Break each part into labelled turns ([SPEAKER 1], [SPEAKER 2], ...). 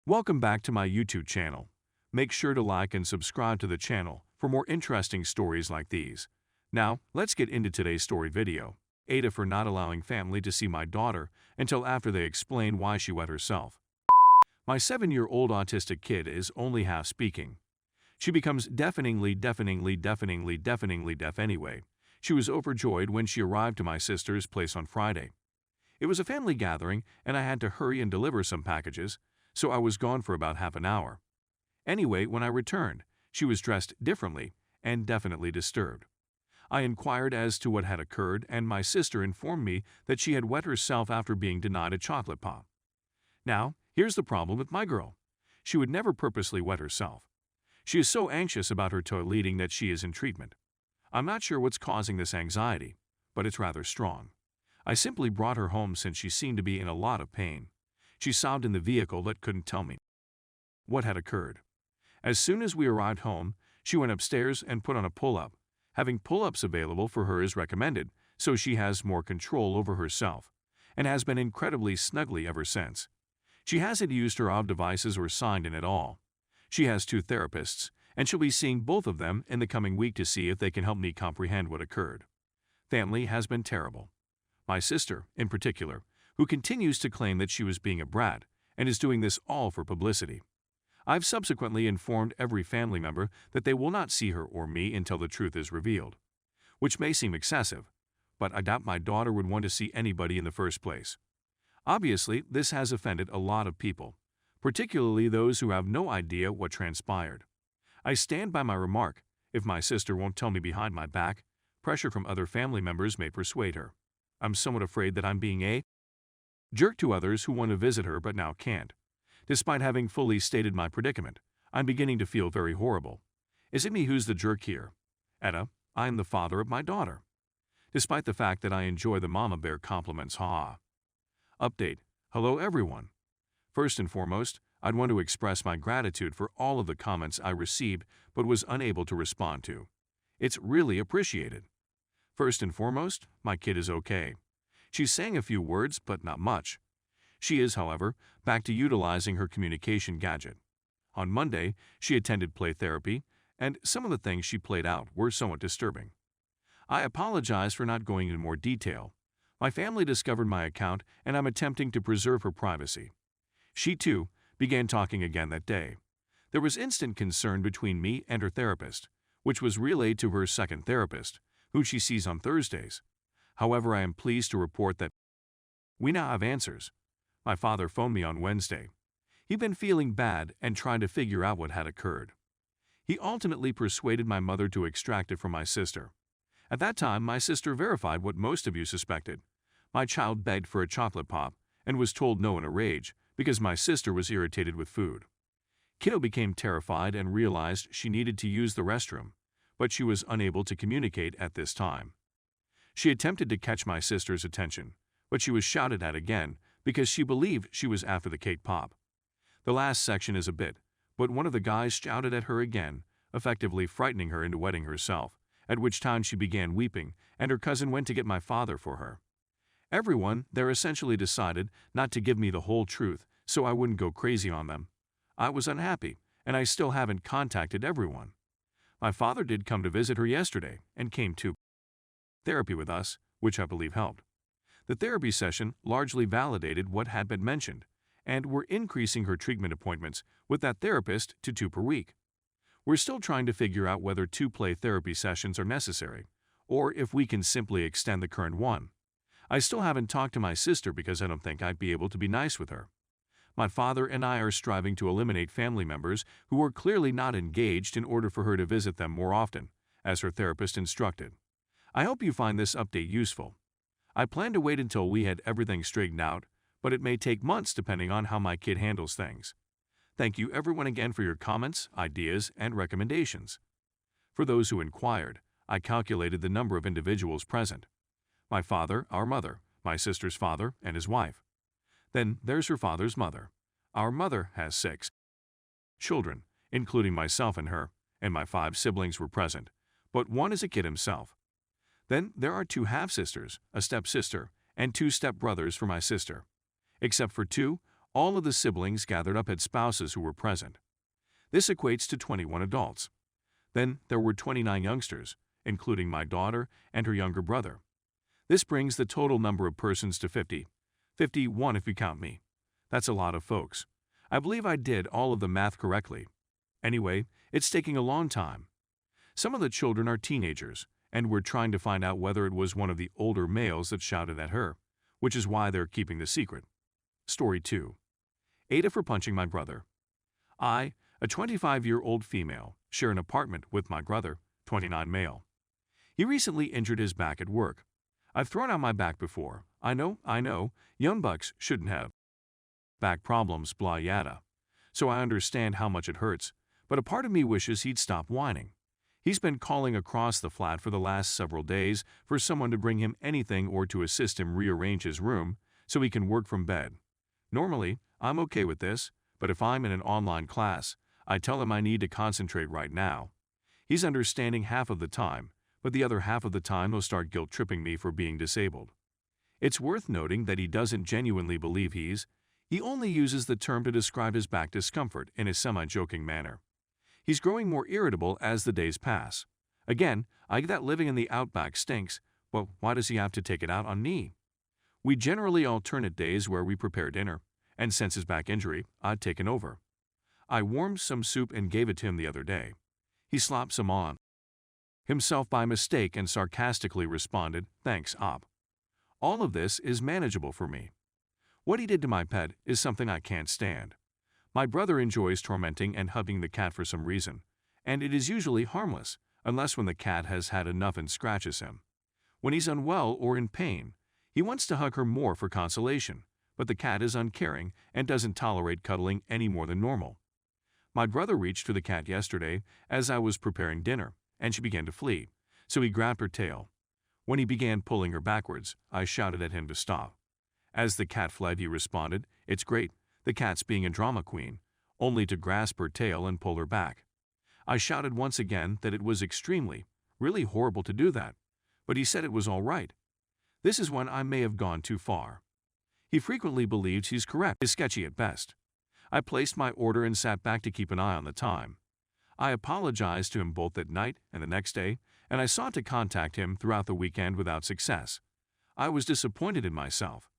[SPEAKER 1] Welcome back to my YouTube channel. Make sure to like and subscribe to the channel for more interesting stories like these. Now, let's get into today's story video. AITA for not allowing family to see my daughter until after they explain why she wet herself. My 7-year-old autistic kid is only half speaking. She becomes deafeningly deaf anyway. She was overjoyed when she arrived to my sister's place on Friday. It was a family gathering and I had to hurry and deliver some packages, so I was gone for about half an hour. Anyway, when I returned, she was dressed differently and definitely disturbed. I inquired as to what had occurred, and my sister informed me that she had wet herself after being denied a chocolate pop. Now, here's the problem with my girl. She would never purposely wet herself. She is so anxious about her toileting that she is in treatment. I'm not sure what's causing this anxiety, but it's rather strong. I simply brought her home since she seemed to be in a lot of pain. She sobbed in the vehicle but couldn't tell me what had occurred. As soon as we arrived home, she went upstairs and put on a pull-up. Having pull-ups available for her is recommended, so she has more control over herself, and has been incredibly snuggly ever since. She hasn't used her OB devices or signed in at all. She has 2 therapists, and she'll be seeing both of them in the coming week to see if they can help me comprehend what occurred. Family has been terrible. My sister, in particular, who continues to claim that she was being a brat and is doing this all for publicity. I've subsequently informed every family member that they will not see her or me until the truth is revealed, which may seem excessive, but I doubt my daughter would want to see anybody in the first place. Obviously, this has offended a lot of people, particularly those who have no idea what transpired. I stand by my remark. If my sister won't tell me behind my back, pressure from other family members may persuade her. I'm somewhat afraid that I'm being a jerk to others who want to visit her but now can't. Despite having fully stated my predicament, I'm beginning to feel very horrible. Is it me who's the jerk here? Etta, I am the father of my daughter. Despite the fact that I enjoy the mama bear compliments, Update. Hello everyone. First and foremost, I'd want to express my gratitude for all of the comments I received but was unable to respond to. It's really appreciated. First and foremost, my kid is okay. She's saying a few words, but not much. She is, however, back to utilizing her communication gadget. On Monday, she attended play therapy, and some of the things she played out were somewhat disturbing. I apologize for not going into more detail. My family discovered my account, and I'm attempting to preserve her privacy. She, too, began talking again that day. There was instant concern between me and her therapist, which was relayed to her second therapist, who she sees on Thursdays. However, I am pleased to report that we now have answers. My father phoned me on Wednesday. He'd been feeling bad and trying to figure out what had occurred. He ultimately persuaded my mother to extract it from my sister. At that time, my sister verified what most of you suspected. My child begged for a chocolate pop and was told no in a rage because my sister was irritated with food. Kiddo became terrified and realized she needed to use the restroom, but she was unable to communicate at this time. She attempted to catch my sister's attention, but she was shouted at again because she believed she was after the cake pop. The last section is a bit, but one of the guys shouted at her again, effectively frightening her into wetting herself, at which time she began weeping and her cousin went to get my father for her. Everyone there essentially decided not to give me the whole truth so I wouldn't go crazy on them. I was unhappy, and I still haven't contacted everyone. My father did come to visit her yesterday and came to therapy with us, which I believe helped. The therapy session largely validated what had been mentioned, and we're increasing her treatment appointments with that therapist to 2 per week. We're still trying to figure out whether 2 play therapy sessions are necessary, or if we can simply extend the current one. I still haven't talked to my sister because I don't think I'd be able to be nice with her. My father and I are striving to eliminate family members who are clearly not engaged in order for her to visit them more often, as her therapist instructed. I hope you find this update useful. I plan to wait until we had everything straightened out, but it may take months depending on how my kid handles things. Thank you everyone again for your comments, ideas, and recommendations. For those who inquired, I calculated the number of individuals present. My father, our mother, my sister's father, and his wife. Then there's her father's mother. Our mother has 6 children, including myself and her, and my 5 siblings were present, but one is a kid himself. Then there are 2 half-sisters, a step-sister, and 2 step-brothers for my sister. Except for 2, All of the siblings gathered up had spouses who were present. This equates to 21 adults. Then there were 29 youngsters, including my daughter and her younger brother. This brings the total number of persons to 50. 51 if you count me. That's a lot of folks. I believe I did all of the math correctly. Anyway, it's taking a long time. Some of the children are teenagers, and we're trying to find out whether it was one of the older males that shouted at her, which is why they're keeping the secret. Story 2. AITA for punching my brother. I, a 25-year-old female, share an apartment with my brother, 29 male. He recently injured his back at work. I've thrown out my back before. I know, young bucks shouldn't have back problems, blah yada. So I understand how much it hurts, but a part of me wishes he'd stop whining. He's been calling across the flat for the last several days for someone to bring him anything or to assist him rearrange his room so he can work from bed. Normally, I'm okay with this, but if I'm in an online class, I tell him I need to concentrate right now. He's understanding half of the time, but the other half of the time he'll start guilt-tripping me for being disabled. It's worth noting that he doesn't genuinely believe he only uses the term to describe his back discomfort in a semi-joking manner. He's growing more irritable as the days pass. Again, I get that living in the outback stinks, but why does he have to take it out on me? We generally alternate days where we prepare dinner, and since his back injury, I'd taken over. I warmed some soup and gave it to him the other day. He slopped some on himself by mistake and sarcastically responded, "Thanks, Op." All of this is manageable for me. What he did to my pet is something I can't stand. My brother enjoys tormenting and hugging the cat for some reason, and it is usually harmless, unless when the cat has had enough and scratches him. When he's unwell or in pain, he wants to hug her more for consolation, but the cat is uncaring and doesn't tolerate cuddling any more than normal. My brother reached for the cat yesterday as I was preparing dinner, and she began to flee, so he grabbed her tail. When he began pulling her backwards, I shouted at him to stop. As the cat fled, he responded, "It's great, the cat's being a drama queen," only to grasp her tail and pull her back. I shouted once again that it was really horrible to do that, but he said it was all right. This is when I may have gone too far. He frequently believes he's correct, is sketchy at best. I placed my order and sat back to keep an eye on the time. I apologized to him both that night and the next day, and I sought to contact him throughout the weekend without success. I was disappointed in myself.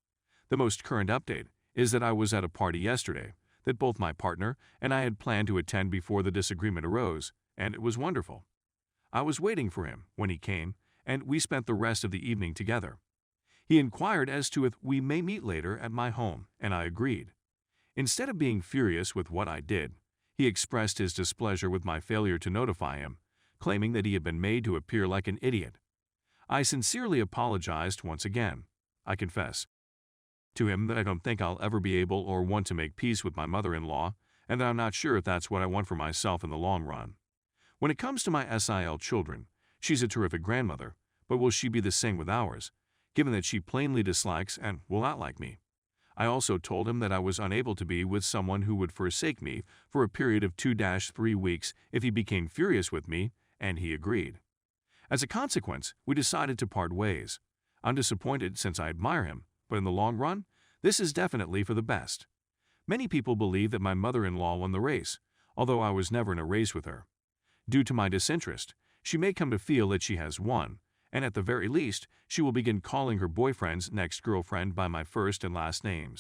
[SPEAKER 1] The most current update is that I was at a party yesterday that both my partner and I had planned to attend before the disagreement arose, and it was wonderful. I was waiting for him when he came, and we spent the rest of the evening together. He inquired as to if we may meet later at my home, and I agreed. Instead of being furious with what I did, he expressed his displeasure with my failure to notify him, claiming that he had been made to appear like an idiot. I sincerely apologized once again. I confess to him that I don't think I'll ever be able or want to make peace with my mother-in-law, and that I'm not sure if that's what I want for myself in the long run. When it comes to my SIL children, she's a terrific grandmother, but will she be the same with ours, given that she plainly dislikes and will not like me? I also told him that I was unable to be with someone who would forsake me for a period of 2-3 weeks if he became furious with me, and he agreed. As a consequence, we decided to part ways. I'm disappointed since I admire him, but in the long run, this is definitely for the best. Many people believe that my mother-in-law won the race, although I was never in a race with her. Due to my disinterest, she may come to feel that she has won, and at the very least, she will begin calling her boyfriend's next girlfriend by my first and last names.